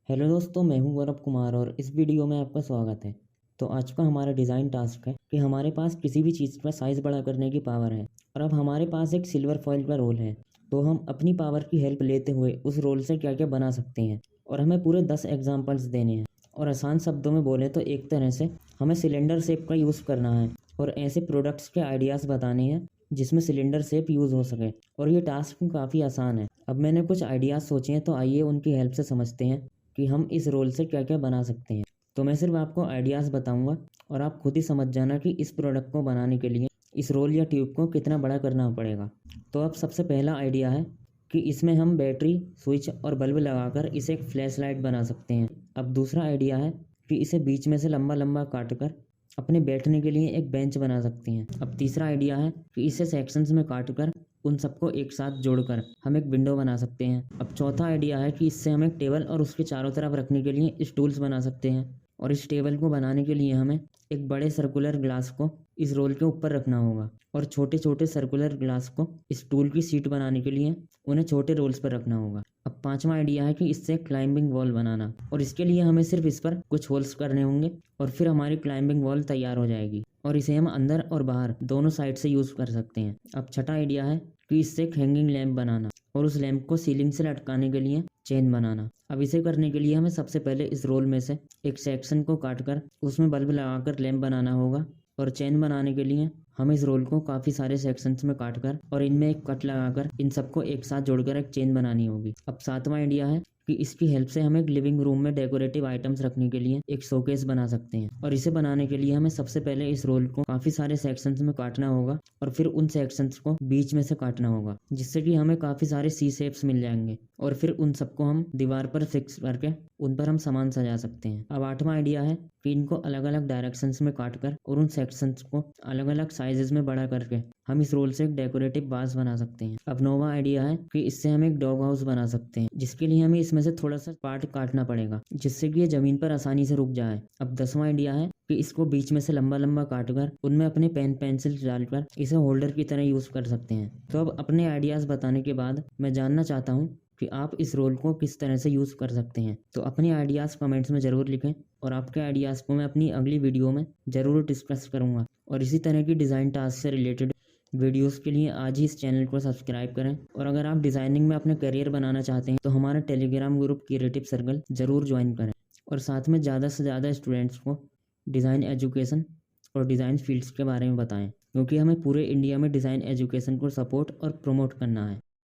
Hello दोस्तों, मैं हूं गौरव कुमार और इस वीडियो में आपका स्वागत है। तो आज का हमारा डिज़ाइन टास्क है कि हमारे पास किसी भी चीज़ का साइज़ बड़ा करने की पावर है और अब हमारे पास एक सिल्वर फॉइल का रोल है। तो हम अपनी पावर की हेल्प लेते हुए उस रोल से क्या क्या बना सकते हैं और हमें पूरे 10 एग्जाम्पल्स देने हैं। और आसान शब्दों में बोले तो एक तरह से हमें सिलेंडर शेप का यूज़ करना है और ऐसे प्रोडक्ट्स के आइडियाज़ बताने हैं जिसमें सिलेंडर शेप यूज़ हो सके। और ये टास्क काफ़ी आसान है। अब मैंने कुछ आइडियाज़ सोचे हैं, तो आइए उनकी हेल्प से समझते हैं कि हम इस रोल से क्या क्या बना सकते हैं। तो मैं सिर्फ आपको आइडियाज़ बताऊंगा और आप खुद ही समझ जाना कि इस प्रोडक्ट को बनाने के लिए इस रोल या ट्यूब को कितना बड़ा करना पड़ेगा। तो अब सबसे पहला आइडिया है कि इसमें हम बैटरी, स्विच और बल्ब लगाकर इसे एक फ्लैश लाइट बना सकते हैं। अब दूसरा आइडिया है कि इसे बीच में से लंबा लंबा काट कर अपने बैठने के लिए एक बेंच बना सकते हैं। अब तीसरा आइडिया है कि इसे सेक्शंस में काट कर उन सबको एक साथ जोड़कर हम एक विंडो बना सकते हैं। अब चौथा आइडिया है कि इससे हम एक टेबल और उसके चारों तरफ रखने के लिए स्टूल्स बना सकते हैं। और इस टेबल को बनाने के लिए हमें एक बड़े सर्कुलर ग्लास को इस रोल के ऊपर रखना होगा और छोटे छोटे सर्कुलर ग्लास को स्टूल की सीट बनाने के लिए उन्हें छोटे रोल्स पर रखना होगा। अब पांचवा आइडिया है कि इससे क्लाइंबिंग वॉल बनाना, और इसके लिए हमें सिर्फ इस पर कुछ होल्स करने होंगे और फिर हमारी क्लाइंबिंग वॉल तैयार हो जाएगी और इसे हम अंदर और बाहर दोनों साइड से यूज कर सकते हैं। अब छठा आइडिया है कि इससे एक हैंगिंग लैंप बनाना और उस लैंप को सीलिंग से लटकाने के लिए चेन बनाना। अब इसे करने के लिए हमें सबसे पहले इस रोल में से एक सेक्शन को काटकर उसमें बल्ब लगाकर लैंप बनाना होगा और चेन बनाने के लिए हम इस रोल को काफ़ी सारे सेक्शंस में काटकर और इनमें एक कट लगाकर इन सबको एक साथ जोड़कर एक चेन बनानी होगी। अब सातवां आइडिया है कि इसकी हेल्प से हम एक लिविंग रूम में डेकोरेटिव आइटम्स रखने के लिए एक शोकेस बना सकते हैं। और इसे बनाने के लिए हमें सबसे पहले इस रोल को काफ़ी सारे सेक्शंस में काटना होगा और फिर उन सेक्शंस को बीच में से काटना होगा, जिससे कि हमें काफ़ी सारे सी शेप्स मिल जाएंगे और फिर उन सबको हम दीवार पर फिक्स करके उन पर हम सामान सजा सकते हैं। अब आठवां आइडिया है कि इनको अलग अलग डायरेक्शंस में काटकर और उन सेक्शंस को अलग अलग साइजेस में बड़ा करके हम इस रोल से एक डेकोरेटिव बास बना सकते हैं। अब नौवां आइडिया है कि इससे हम एक डॉग हाउस बना सकते हैं, जिसके लिए हमें इसमें से थोड़ा सा पार्ट काटना पड़ेगा जिससे कि ये जमीन पर आसानी से रुक जाए। अब 10वां आइडिया है कि इसको बीच में से लंबा लंबा काटकर उनमें अपने पेन पेंसिल डालकर इसे होल्डर की तरह यूज कर सकते हैं। तो अब अपने आइडियाज बताने के बाद मैं जानना चाहता हूँ कि आप इस रोल को किस तरह से यूज कर सकते हैं। तो अपने आइडियाज कमेंट्स में जरूर लिखें और आपके आइडियाज को मैं अपनी अगली वीडियो में जरूर डिस्कस करूंगा। और इसी तरह की डिज़ाइन टास्क से रिलेटेड वीडियोस के लिए आज ही इस चैनल को सब्सक्राइब करें। और अगर आप डिज़ाइनिंग में अपना करियर बनाना चाहते हैं तो हमारा टेलीग्राम ग्रुप क्रिएटिव सर्कल ज़रूर ज्वाइन करें और साथ में ज़्यादा से ज़्यादा स्टूडेंट्स को डिज़ाइन एजुकेशन और डिज़ाइन फील्ड्स के बारे में बताएं, क्योंकि हमें पूरे इंडिया में डिज़ाइन एजुकेशन को सपोर्ट और प्रमोट करना है।